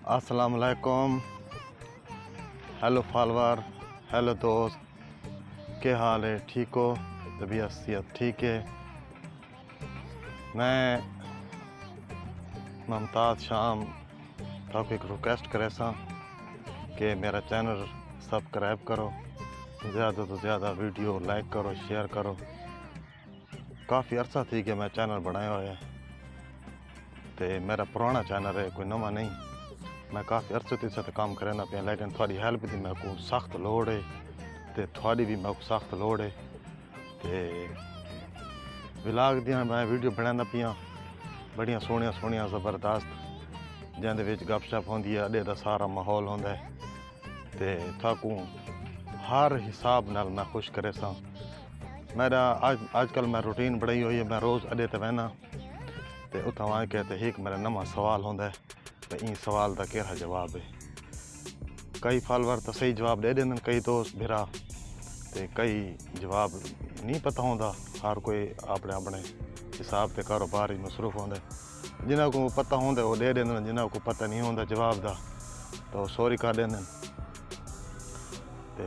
अस्सलाम वालेकुम। Hello follower, hello दोस्त, क्या हाल है? ठीक हो? तबीयत सेहत ठीक है? मैं मुमताज़ शाम तक एक रिक्वेस्ट करे सा कि मेरा चैनल सब्सक्राइब करो, ज़्यादा तो ज़्यादा वीडियो लाइक करो, शेयर करो। काफ़ी अरसा थी कि मैं चैनल बनाया हुआ है, तो मेरा पुराना चैनल है, कोई नवा नहीं। मैं काफ़ी अरसे से काम करना पे, लेकिन थोड़ी हेल्प की मेरे को सख्त लोड़ है, तो थोड़ी भी मेरे को सख्त लोड़ है। तो व्लॉग दियां मैं वीडियो बनाना पियां बड़िया सोहनिया सोहनिया ज़बरदस्त, जिंदे विच गपशप होंदी है, अड्डे दा सारा माहौल होंदा है। तो थाकू हर हिसाब नाल मैं खुश करे सा। मेरा आजकल मैं रूटीन बनाई हुई है, मैं रोज़ अड्डे ते बहना, तो उत्थां आ के तो एक मेरा नवा सवाल होंदा है, तो इन सवाल का क्या जवाब है। कई फॉलोअर तो सही जवाब दे देंगे, कई दोस्त बिरा, तो कई जवाब नहीं पता होंदा। हर कोई अपने अपने हिसाब से कारोबार मसरूफ होंदा। जिन्हों को पता होंदा वो दे देंगे, जिन्हों को पता नहीं होंदा जवाब का तो सॉरी कर देंगे। तो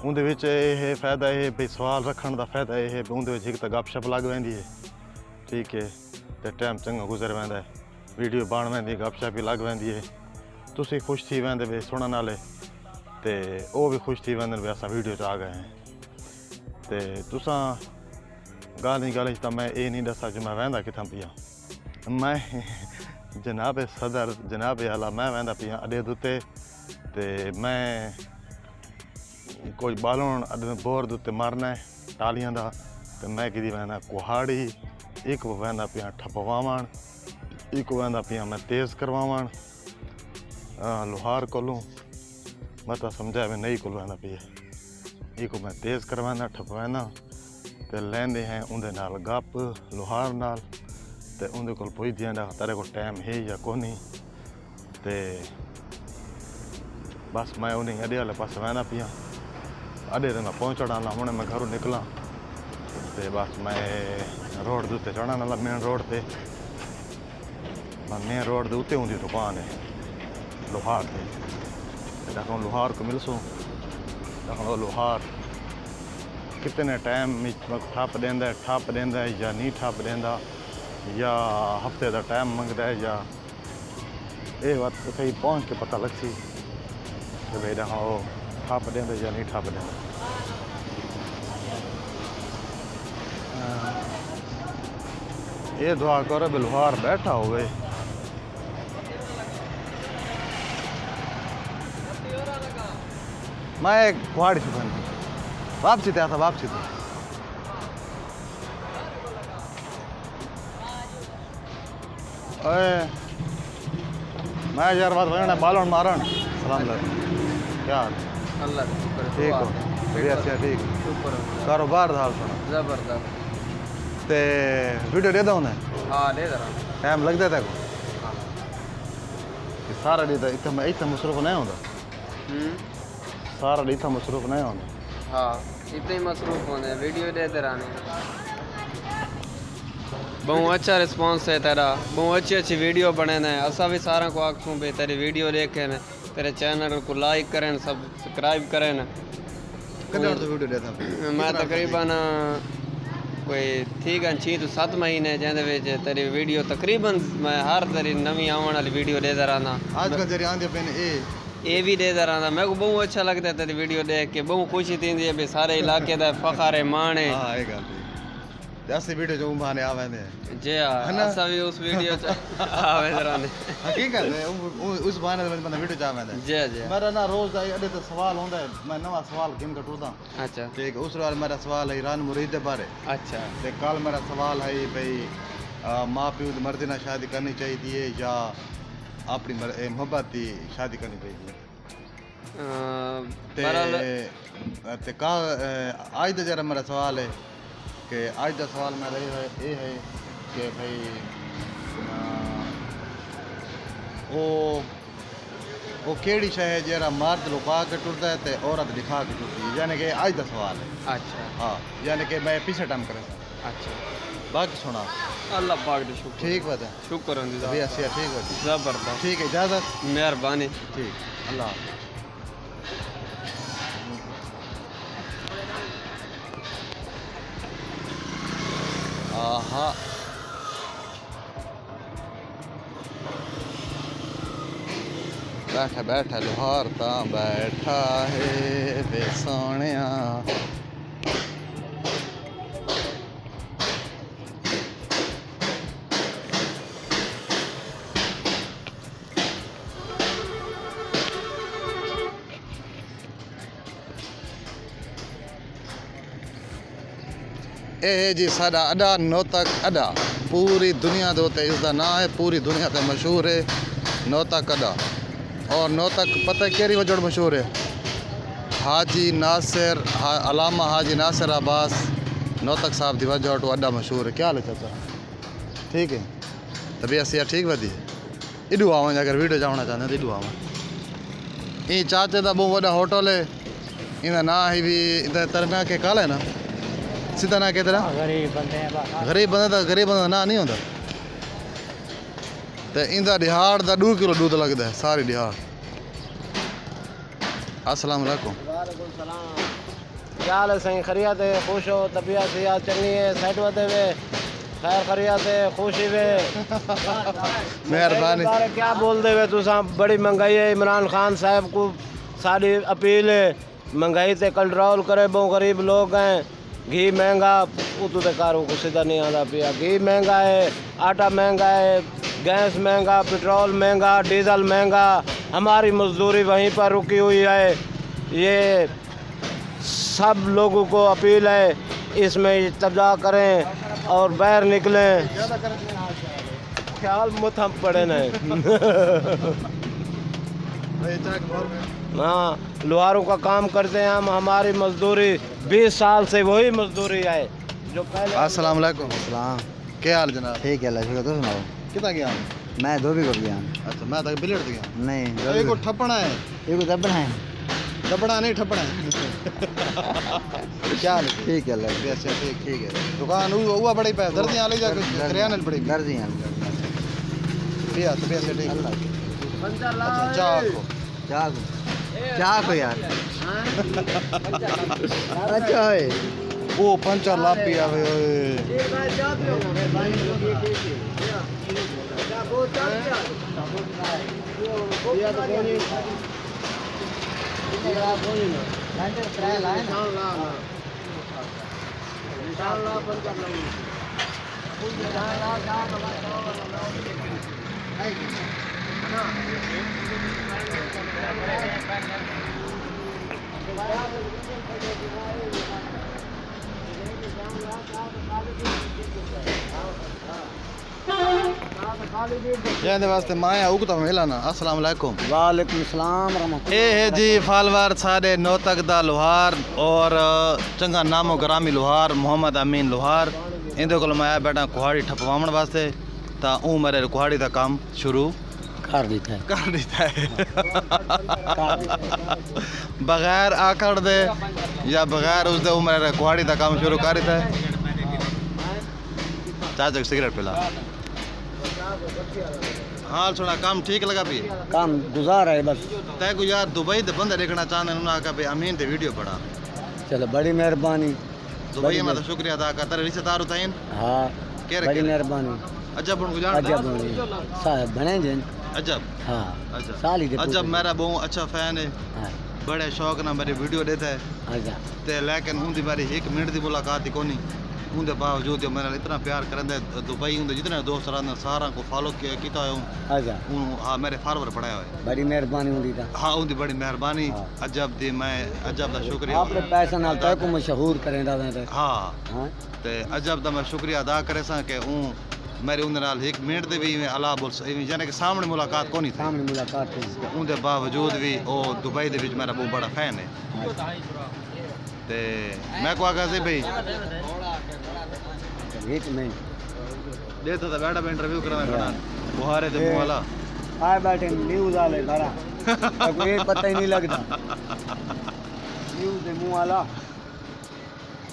उनदे विच ये फायदा है भी सवाल रखने का फायदा यह है भी उनदे विच एक तो गपशप लग पैंदी है, ठीक है, तो टाइम चंगा गुजर पैंदा है, वीडियो बन पैंदी, गपशप भी लग पैंदी है, तुसी खुश थी वैंदे वे सुनने वाले, तो वो भी खुश थी वैंदे भी असां वीडियो च आ गए हैं। तो तुसां गल तो मैं ये नहीं दसा जो मैं वहदा किथां पिया। मैं जनाब सदर जनाब आला मैं वहदा पिया अड्डे दुते, तो मैं कोई बालन अड्डे बोर दुते मारना है टालियां दा, तो मैं कि वहना कुहाड़ी, एक वहदा पिया ठपवावण, एक वहदा पिया मैं तेज़ करवावण लोहार कोलों, मत समझा मैं नहीं कोल वहदा पिया, एक मैं तेज़ करवाना ठपवाना, तो लेंदे हैं उनदे नाल गप लोहार नाल, तो उनदे कोल पुछदे हैं तेरे को टाइम है या कोनी। तो बस मैं उन्हें अड्डे वाले पास वहदा पिया, अड्डे ते मैं पहुँचण वाला, हुणे मैं घरों निकला, तो बस मैं रोड के उत्ते चढ़न वाला, मेन रोड पे, मेन रोड के उत्ते उनकी दुकान है लोहार से, देखो लोहार को मिलसो, देखो लोहार कितने टाइम में ठप देंदा है या नहीं ठप देंदा, या हफ्ते का टाइम मंगता है, या ये बात सही पहुँच के पता लग सी कि भाई देखो वो ठप देंदा या नहीं ठप देंदा। ये दुआ करो भी लोहार बैठा हो गए। मैं एक कुहाड़ी से बन वापसी था वापसी थे मैं यार बात बना बालन मारन सलाम क्या अल्लाह ठीक हो? बढ़िया से ठीक कारोबार हाल सुना जबरदस्त। ते वीडियो दे दो ना? हाँ दे रहा टाइम लगता है को हाँ। सारा डी इतना इतना मसरूफ नहीं होता, सारा डी इतना मसरूफ नहीं होता। हाँ इतने ही मसरूफ होने वीडियो देते रहने। बहुत अच्छा रिस्पांस है तेरा, बहुत अच्छी अच्छी वीडियो बने ने, असा भी सारा को आखूँ भी तेरी वीडियो देखे न, तेरे चैनल को लाइक करें, सब्सक्राइब करें। कितने तो वीडियो देता मैं तकरीबन कोई ठीक है 6 to 7 महीने जिंदे विच तेरी वीडियो तकरीबन मैं हर तेरी नवी आवन वाली वीडियो देता रहना। आजकल जरी आंदे पे ये भी देता रहना, मेरे को बहुत अच्छा लगता है तेरी वीडियो देख के, बहुत खुशी थी है भी सारे इलाके का फखर है मान है। हां ये गल जैसे वीडियो जो माने आवेंदे जी हां असा भी उस वीडियो च आवेंदे रहने हकीकत है उस बहाने में बंदा वीडियो चावेंदा जी जी। मेरा ना रोज दा अड्डे ते सवाल होंदा है, मैं नवा सवाल गिन के टुरदा। अच्छा ठीक उस बार मेरा सवाल है ईरान मुरीद के बारे। अच्छा ते कल मेरा सवाल है भाई माँ प्यो की मर्जी ना शादी करनी चाहिए या अपनी मोहब्बत की शादी करनी चाहिए। ते का आज का जरा मेरा सवाल है कि आज का सवाल मेरा ये है कि भाई वो केड़ी शय है जरा मर्द लुका के टुरदा है तो औरत दिखा के टुरदी है, यानी कि आज का सवाल है। अच्छा हाँ यानी कि मैं पीछे टाइम करें अच्छा बाकी सुना अल्लाह पाक दी शुक्र ठीक बात है शुक्र होंदी अभी ऐसी ठीक बात जबरदस्त ठीक है इजाजत मेहरबानी ठीक अल्लाह आहा बैठा बैठा लोहार ता बैठा है वे सोनिया ਇਹ ਜੀ ਸਾਡਾ ਅਡਾ ਨੋਤਕ ਅਡਾ ਪੂਰੀ ਦੁਨੀਆ ਦੇ ਉੱਤੇ ਇਸ ਦਾ ਨਾਂ ਹੈ ਪੂਰੀ ਦੁਨੀਆ ਤੇ ਮਸ਼ਹੂਰ ਹੈ ਨੋਤਕ ਅਡਾ और नौतक पता है केरी वजह मशहूर है हाजी नासिर अलामा हाजी नासिर अब्बास नौतक साहब की वजह तो अड्डा मशहूर है क्या हाल है चाचा ठीक है तभी असी ठीक वधी इडू आवां अगर वीडियो जाना चाहते तो इडू आवां ये चाचे का बहुत वड्डा होटल है इनका ना ही भी तेरा ना के काला है ना सीधा ना के तेरा गरीब बंदे का ना नहीं होता तो इंदा दिहाड़ का 2 किलो दूध लगता है सारी दिहाड़ अस्सलाम वालेकुम क्या हाल है सही खरियत है खुश हो तबीयत सियात चंगी है सेट होते हुए खैर खरियत है खुशी वे मेहरबानी क्या बोल दे वे तुसा बड़ी महंगाई है इमरान खान साहब को सारी अपील है महंगाई से कंट्रोल करे बहुत गरीब लोग हैं घी महंगा उतू ते कारों को सीधा नहीं आता पिया घी महंगा है आटा महंगा है गैस महंगा पेट्रोल महंगा डीजल महंगा हमारी मजदूरी वहीं पर रुकी हुई है ये सब लोगों को अपील है इसमें इत्तजा करें और बाहर निकलें ख्याल मत हम पड़े नहीं हाँ लोहारों का काम करते हैं हम हमारी मजदूरी 20 साल से वही मजदूरी है जो पहले अस्सलाम वालेकुम सलाम क्या हाल जनाब ठीक है अल्लाह शुक्र तो सुनाओ कितना गया मैं धोबी को गया अच्छा मैं तक बिलेट गया नहीं ये को ठपना है ये को दबना है ठपना नहीं ठपना है क्या हाल है ठीक है अल्लाह अच्छा ठीक ठीक है दुकान हुआ बड़ी पे दर्दियां ले जा करियाने पड़ी दर्जी हैं पिया तो पैसे ठीक अच्छा चाह को यार अच्छा है वो पंचर ला पिया जैसे वास्ते माया उगता मिलाना अस्सलाम वालेकुम वालेकुम सलाम रहमतुल्लाह ये है जी फालवार साढ़े नौतक दा लोहार और चंगा नामो ग्रामी लोहार मोहम्मद अमीन लोहार इंदे को मैं बैठा कुहाड़ी ठपवावन वास्ते ता ऊ मेरे कुहाड़ी का काम शुरू कर देता है बगैर आकड़ दे या बगैर उस दे ऊ मेरे कुहाड़ी का काम शुरू कर देता है चाचा सिगरेट पिला हाल सुना काम ठीक लगा भी काम गुजार है बस तय को यार दुबई दे बंदे देखना चाहते उन्होंने कहा भाई अमीन ते वीडियो पड़ा चलो बड़ी मेहरबानी दुबई में तो शुक्रिया अदा करता तेरे रिश्तेदार उताइन हाँ कह बड़ी रहे मेहरबानी अजब उनको जान अजब साहब बने जन अजब हाँ अच्छा साली दे अजब मेरा बहुत अच्छा फैन है हाँ बड़े शौक ना मेरी वीडियो देता है अच्छा ते लेकिन उनकी मेरी 1 मिनट की मुलाकात ही कोनी उनके बावजूद जो मेरा इतना प्यार करंदे दुबई उनके जितने दोस्त रहंदे सारा को फॉलो किया हूं अच्छा हाँ मेरे फॉलोवर पढ़ाया हुआ बड़ी मेहरबानी होती था हाँ उनकी बड़ी मेहरबानी हाँ। अजब दी मैं अजब का शुक्रिया आपने पैसा नाल तक को मशहूर करें दा मैं हाँ हाँ ते अजब का मैं शुक्रिया अदा करे सा कि मेरे उनके नाल 1 मिनट दे भी अला बोल यानी कि सामने मुलाकात कोनी थी सामने मुलाकात हुई उनके बावजूद भी वो दुबई दे विच मेरा बहुत बड़ा फैन है ते मैं को आगा से भाई एक मिनट देता था बैठा इंटरव्यू कराना खड़ा बुहारे ते मुंह वाला आए बैठे न्यूज़ वाले खड़ा कोई पता ही नहीं लगता न्यूज़ दे मुंह वाला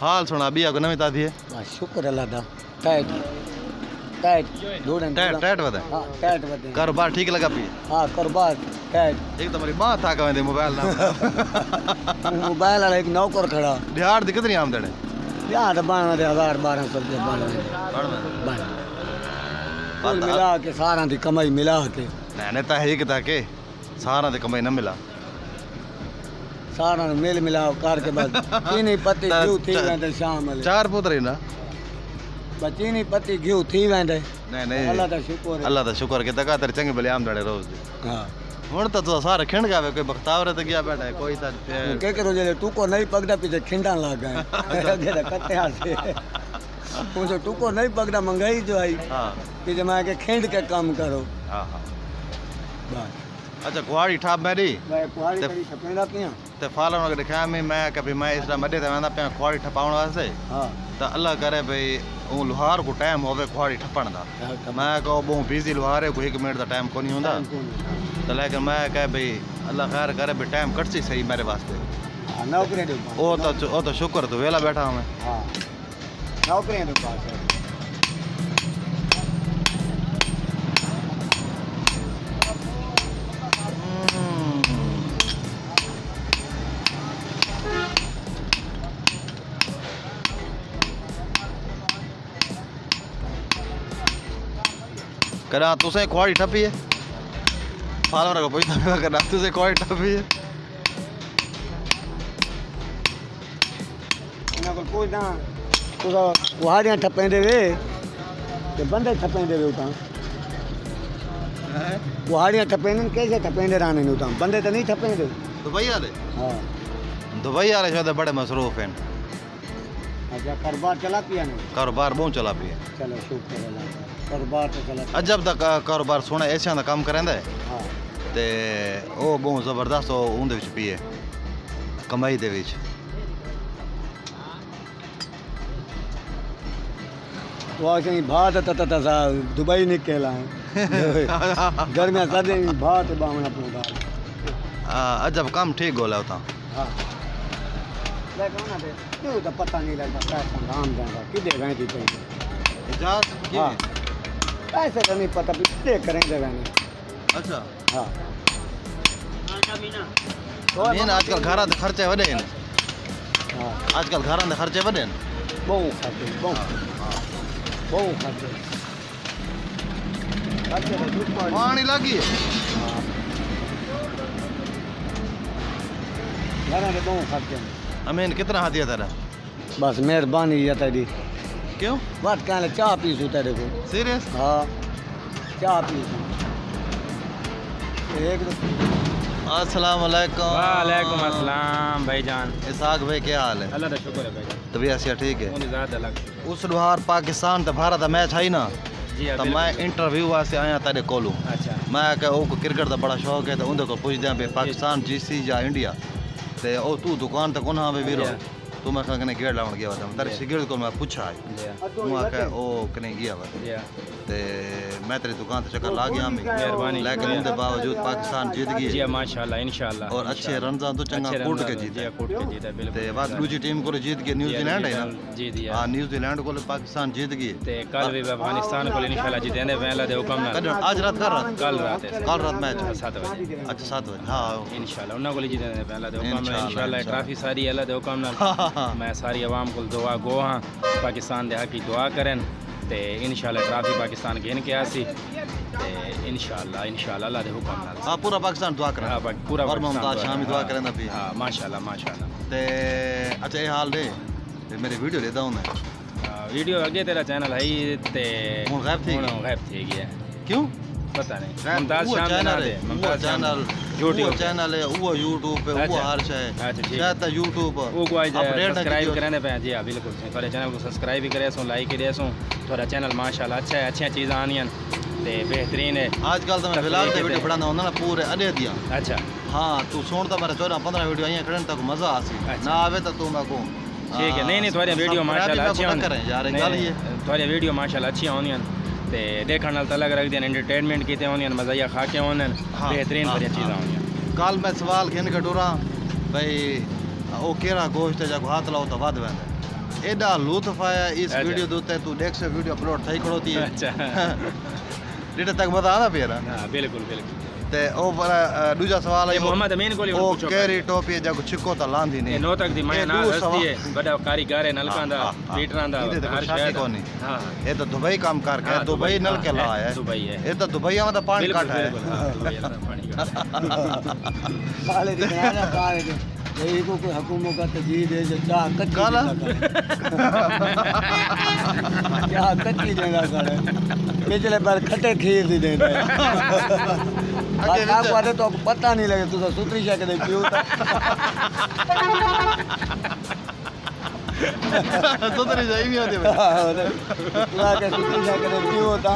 हाल सुना बिया को नवी तादी है बस शुक्र अल्लाह दा टाइट टाइट ढूंढन टैट टैट वदा हां टाइट बदे कारोबार ठीक लगा पी हां कारोबार टाइट एक तो मेरी मां था कवेंदे मोबाइल ना मोबाइल वाला एक नौकर खड़ा दिहाड़ दी कितनी आमदन है यार 12,000 1200 रुपया बन कुल मिला के सारा दी कमाई मिला के नहीं ता है कि ताके सारा दे कमाई न मिला सारा मेल मिलाव करके बस चीनी पत्ती घिऊ थी वेंदे शाम वाले चार पुत्र ही ना बस चीनी पत्ती घिऊ थी वेंदे नहीं नहीं अल्लाह दा शुक्र है अल्लाह दा शुक्र के तका तेरे चंगे भले आमदन है रोज दी हां हुन तो सारे खिंड गावे कोई बख्तावरे ते गया बैठा है कोई ता के करो जे तू को नहीं पगदा पीछे खिंडा लग गए अगे दा कत्ते हासे वो जो तू को नहीं पगदा मंगाई जो आई हां कि जमा के खिंड के काम करो हां हां बस अच्छा कुआड़ी ठाप मेरी मैं कुआरी करी छपेंदा पिया ते फालन वगैरह दिखाया मैं कभी मैं इसरा मडे ते वेंदा पे कुआड़ी ठपाउण वास्ते हां तो अल्लाह करे भाई वो लोहार को टाइम होवे कुआड़ी ठपण दा मैं कहो बहु बिजी लोहार है कोई 1 मिनट दा टाइम कोनी हुंदा तो लेकिन मैं कह भाई अल्लाह खैर करे भाई टाइम कटसी सही मेरे वास्ते नौकरी दे ओ तो शुक्र तो वेला बैठा हूं मैं हां नौकरी दे पास है करा तुसे कुआड़ी ठपी है फालवर को पूछता करा तुसे कुआड़ी ठपी है इना को पूछदा तू तो कुहाड़ियां ठपेंदे वे ते बंदे ठपेंदे वे उतां कुहाड़ियां ठपेंदे कैसे ठपेंदे रहने उतां बंदे तो नहीं ठपेंदे दुबई वाले हां दुबई वाले शायद बड़े मसरूफ हैं अच्छा कारोबार चला पिया नहीं कारोबार बहुत चला पिए चलो शुक्र अल्लाह कारोबार तो चला अजब तक कारोबार सोना ऐसे दा काम करेंदा है हां ते ओ बहुत जबरदस्त उंदे विच पिए कमाई दे विच वो ऐसे भात तता सा दुबई निकला है घर में सदे भात बामना पूरा अजब काम ठीक गोला होता हां लेकिन ना दे क्यों तो पता नहीं लगता पैसा काम जाएगा किधर गए थी तो इजाजत हां ऐसे तो नहीं पता कितने करेंगे गाने अच्छा हां मीन आजकल घरां दे खर्चे वडे हैं हां आजकल घरां दे खर्चे वडे हैं बहुत खाते बहुत खाते पानी लगी है घरा में बहुत खाते अमीन कितना हाथ दिया तेरा बस मेहरबानी है तेरी क्यों बात कहने चाह पीसू तेरे को सीरियस हाँ चाह पीसू एक अस्सलाम वालेकुम वालेकुम अस्सलाम भाईजान इसाक भाई क्या हाल है अल्लाह का शुक्र है भाईजान तबीयत से ठीक है उन्हें ज़्यादा अलग उस लोहार पाकिस्तान ते भारत दा मैच है ना जी तो मैं इंटरव्यू वास्ते आया तेरे कोलू अच्छा मैं कह ओ क्रिकेट दा बड़ा शौक है तो उनके को पूछदे पे पाकिस्तान जीसी या इंडिया ते ओ तू दुकान तक कोना वे वीरो तू मैं कने गेट लावन गया था तेरे शिगिर्द को मैं पूछा है तू आके ओ कने गया वा ते मैं तेरी दुकान ते चक्कर ला गया मैं मेहरबानी लेकिन उनके बावजूद पाकिस्तान जीत जी गई माशाल्लाह इंशाल्लाह और अच्छे रनजा तो चंगा कूट के जीते कूट के जीते बिल्कुल ते बाद दूसरी टीम को जीत गई न्यूजीलैंड है ना जी जी हां न्यूजीलैंड को पाकिस्तान जीत गई ते कल भी अफगानिस्तान को इंशाल्लाह जीतेंगे पहला दे हुक्म ना आज रात कल रात है कल रात मैच 7 बजे अच्छा 7 बजे हाँ इंशाल्लाह उन्ना को जीतेंगे पहला दे हुक्म ना इंशाल्लाह ट्रॉफी सारी अल्लाह दे हुक्म ना मैं सारी आवाम को दुआ गो हां पाकिस्तान दे हक की दुआ करें ते इंशाल्लाह ट्रॉफी पाकिस्तान गेन के आसी ते इंशाल्लाह अल्लाह दे हुक्म नाल हां पूरा पाकिस्तान दुआ करे हां पूरा और मुमताज शामी दुआ करें ना भी हां माशाल्लाह ते अच्छा ये हाल दे ते मेरी वीडियो लेता हूं मैं वीडियो अगे तेरा चैनल है ही ते हुन गायब थी गया क्यों पता नहीं मुमताज शाम चैनल दे है मुमताज चैनल YouTube चैनल है वो YouTube पे वो अच्छा। हर शय अच्छा ठीक शायद YouTube वो को आज अपडेट सब्सक्राइब करने पे जी हां बिल्कुल थोड़े चैनल को सब्सक्राइब भी करे सो लाइक करे सो थोड़ा चैनल माशाल्लाह अच्छा है अच्छी चीज़ आनियन ते बेहतरीन है आजकल तो मैं फिलहाल ते वीडियो बनाना होंदा ना पूरे अडे दिया अच्छा हां तू सुन तो मेरे 14-15 वीडियो आईया करन तक मजा आसी ना आवे तो तू मैं को ठीक है नहीं थोड़ी वीडियो माशाल्लाह अच्छी होनी करें यार गल ये थोड़ी वीडियो माशाल्लाह अच्छी होनी ते देखण नाल अलग रख देन एंटरटेनमेंट कीते होनी मज़ा खाके होने बेहतरीन बढ़िया चीज़ां होनी कल मैं सवाल खेन के डोरा भाई ओ केरा गोश्त है जाको हाथ लाओ तो वध वेंदा एडा लुत्फ आया इस अच्छा। वीडियो दोते तू देख से वीडियो अपलोड थई खड़ोती है अच्छा डेटा तक मजा आना पिया ना हाँ बिल्कुल बिल्कुल ते ओ दूजा सवाल है ये मोहम्मद अमीन को ओ केरी टोपी है जको छिको ता लांदी ये नहीं नो तक दी मैं ये ना दू हस्ती है बड़ा कारीगर है नलकां दा मीटरां दा इदे हर शादी शहर कोनी हां ये तो दुबई काम कर के हाँ, दुबई नल के ला है दुबई है ये तो दुबई में तो पानी बिल्कुल काट है बिल्कुल हाँ, दुबई वाला पानी का साले दी बनाना काले के यही को कोई हुकूमत का तजीद है जो चाह कच्ची काला? चाह कच्ची देना करे पिछले बार खट्टे खीर दी देना आपको आते तो आपको पता नहीं लगे तू तो सुतरी शा के पियो तो तेरी जाई नहीं होती पूरा के सुतरी शा के पियो था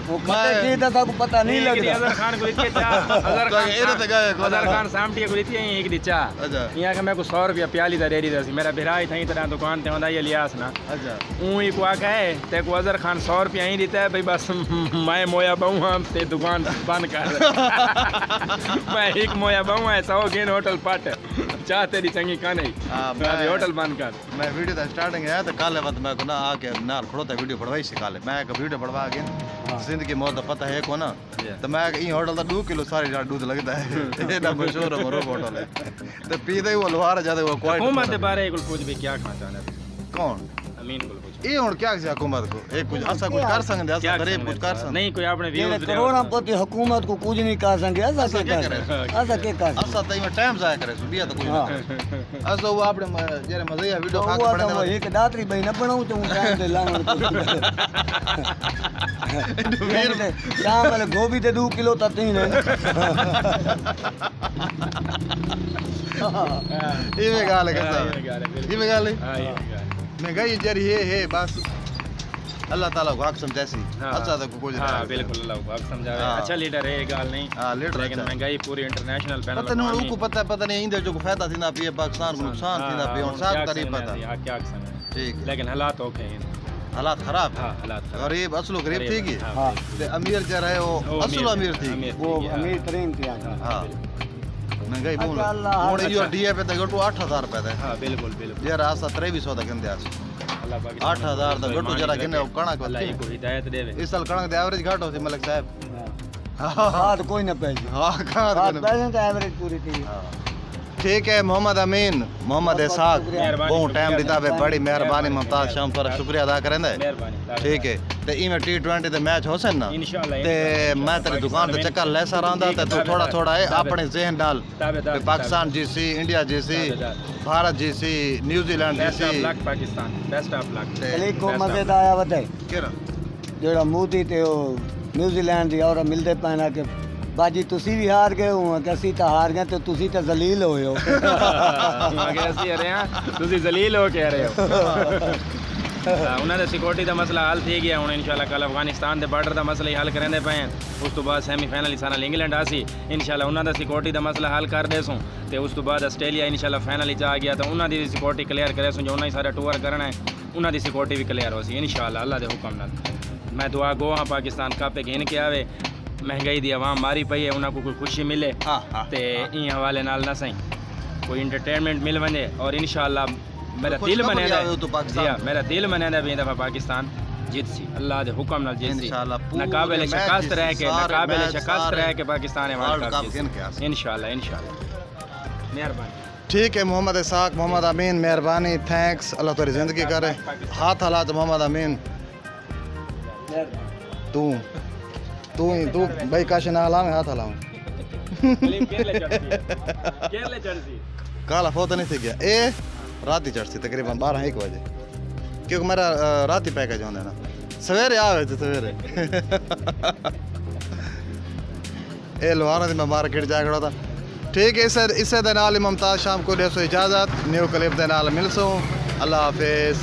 वो खट्टे खीर था आपको पता नहीं लगता अजहर खान को इतने चा अजहर तो ये तो गए खान अजहर खान सामटी को इतने एक दी चा अच्छा यहाँ के मैं को 100 रुपया प्याली दा रेडी दसी मेरा भिरा ही थई तरह दुकान ते होंदा ये लियास ना अच्छा ऊई को आका है ते को अजहर खान 100 रुपया ही देता है भाई बस मैं मोया बहु हम ते दुकान बंद कर मैं एक मोया बहु है 100 गेन होटल पाट चाह तेरी चंगी का नहीं हाँ, मैं होटल बंद कर मैं वीडियो दा स्टार्टिंग है तो काले वक्त मैं को ना आके नाल खड़ोता वीडियो बढ़वाई से काले मैं एक वीडियो बढ़वा के जिंदगी मौत दा पता है को ना तो मैं ई होटल दा 2 किलो सारी रात दूध लगता है ये ना मशहूर है मोरो होटल है तो पीदे वो लोहार ज्यादा वो क्वालिटी हुकूमत के बारे में कुछ भी क्या खाना चाहना है कौन अमीन को कुछ ये हुन क्या से हुकूमत को एक कुछ ऐसा कुछ कर सकते क्या ऐसा गरीब कुछ कर सकते नहीं कोई आपने ये व्यूज करोड़पति हुकूमत को कुछ नहीं कर सके ऐसा क्या क्या करे? करे ऐसा क्या कर ऐसा तई में टाइम जाया करे सुबिया तो कुछ ना हाँ। ऐसा वो आपने जरे मजे या वीडियो तो खा के हुआ पड़े तो एक दातरी भाई न बनाऊं तो हूं टाइम दे लांग शाम वाले गोभी ते 2 किलो तक ही ने ये में गाल है कैसा ये में गाल है हां ये महंगाई जरी है बस अल्लाह ताला को हक समझैसी अच्छा तो कोई हाँ बिल्कुल अल्लाह को समझावे हाँ। अच्छा लीडर है ये गाल नहीं हां लीडर लेकिन अच्छा महंगाई पूरी इंटरनेशनल पैनल पता नहीं उनको पता नहीं इंदे जो फायदा थी ना पिए पाकिस्तान को नुकसान थी ना पिए और सब तारीफ पता क्या समझ ठीक है लेकिन हालात ओके हैं हालात खराब हाँ हालात खराब। गरीब असलो गरीब थी की हाँ ते अमीर जो रहे वो असलो अमीर थी वो अमीर तरीन थी हां महंगाई बहुत अच्छा, अल्लाह और ये डीए पे तो गटू 8000 रुपए थे हाँ बिल्कुल बिल्कुल ये रास्ता 2300 तक गंदे आस अल्लाह पाक 8000 तो गटू जरा गिने कणक अल्लाह को हिदायत देवे इस साल कणक दे एवरेज घाट होती मलिक साहब हां तो कोई न पैसे हां कहां हां पैसे तो एवरेज पूरी थी ठीक है मोहम्मद अमीन मोहम्मद इसाक मेहरबानी, बहुत टाइम शुक्रिया दिता बे अदा बड़ी करें। मेहरबानी मुमताज शाम तोरा शुक्रिया अदा करेंदे मेहरबानी ठीक है ते इमे T20 दे मैच होसन ना इंशाल्लाह ते मैं तेरी दुकान पे चक्कर लेसा रहंदा ते तू थोड़ा थोड़ा है अपने ज़हन डाल ताबेदार पाकिस्तान जीसी इंडिया जीसी भारत जीसी न्यूजीलैंड बेस्ट ऑफ जीसी luck Pakistan best of luck चले को मजेदार आया बताए केरा ਜਿਹੜਾ ਮੋਦੀ ਤੇ ਉਹ ਨਿਊਜ਼ੀਲੈਂਡ ਦੀ ਔਰ ਮਿਲਦੇ ਪੈਣਾ ਕਿ ਬਾਜੀ ਤੁਸੀਂ ਵੀ ਹਾਰ ਗਏ ਹੋ ਕਿ ਅਸੀਂ ਤਾਂ ਹਾਰ ਗਏ ਤੇ ਤੁਸੀਂ ਤਾਂ ਜ਼ਲੀਲ ਹੋਏ ਹੋ आगे ऐसे रहे हैं ਤੁਸੀਂ ਜ਼ਲੀਲ ਹੋ ਕੇ ਰਹੇ ਹੋ ਉਹਨਾਂ ਦਾ ਸਿਕਿਉਰਿਟੀ ਦਾ ਮਸਲਾ ਹੱਲ થઈ ਗਿਆ ਹੁਣ ਇਨਸ਼ਾਅੱਲਾ ਕੱਲ ਅਫਗਾਨਿਸਤਾਨ ਦੇ ਬਾਰਡਰ ਦਾ ਮਸਲਾ ਹੀ ਹੱਲ ਕਰਾਂਦੇ ਪਏ ਹਾਂ ਉਸ ਤੋਂ ਬਾਅਦ ਸੈਮੀਫਾਈਨਲ ਹੀ ਸਾਰਾ ਇੰਗਲੈਂਡ ਆ ਸੀ ਇਨਸ਼ਾਅੱਲਾ ਉਹਨਾਂ ਦਾ ਸਿਕਿਉਰਿਟੀ ਦਾ ਮਸਲਾ ਹੱਲ ਕਰ ਦੇਸੋਂ ਤੇ ਉਸ ਤੋਂ ਬਾਅਦ ਆਸਟ੍ਰੇਲੀਆ ਇਨਸ਼ਾਅੱਲਾ ਫਾਈਨਲ ਵਿੱਚ ਆ ਗਿਆ ਤਾਂ ਉਹਨਾਂ ਦੀ ਸਿਕਿਉਰਿਟੀ ਕਲੀਅਰ ਕਰੇ ਸੋ ਜੋ ਉਹਨਾਂ ਹੀ ਸਾਰਾ ਟੂਰ ਕਰਨਾ ਹੈ ਉਹਨਾਂ ਦੀ ਸਿਕਿਉਰਿਟੀ ਵੀ ਕਲੀਅਰ ਹੋ ਸੀ ਇਨਸ਼ਾਅੱਲਾ ਅੱਲਾ ਦੇ ਹੁਕਮ ਨਾਲ मैं दुआ गो हाँ पाकिस्तान कापे घेन के आवे महंगाई दी आवाम मारी पई है उन्हें को कोई खुशी मिले ते इन हवाले नाल ना सही कोई इंटरटेनमेंट मिल वने और इंशाअल्लाह मेरा दिल मनेदा मेरा दिल मनेदा भी दफा पाकिस्तान जीत सी अल्लाह दे हुक्म नाल जीत सी नाकाबिल शिकस्त रह के पाकिस्तान है वर्ल्ड कप इंशाअल्लाह मेहरबानी ठीक है मोहम्मद इसाक मोहम्मद अमीन मेहरबानी थैंक्स अल्लाह तेरी जिंदगी करे हाथ हालात मोहम्मद अमीन तू भाई काश ना हलावे हाथ हलाऊं काला फोतो नहीं थी गया ए रात ही चढ़ती तकरीबन 12-1 बजे क्योंकि मेरा रात ही पैकेज होंदा ना सवेरे आवे तो सवेरे ए लोहारा दी मैं मार्केट जा खड़ा था ठीक है इसे दे नाल मुमताज शाम को देसो इजाजत न्यू क्लिप दे नाल मिलसो अल्लाह हाफिज।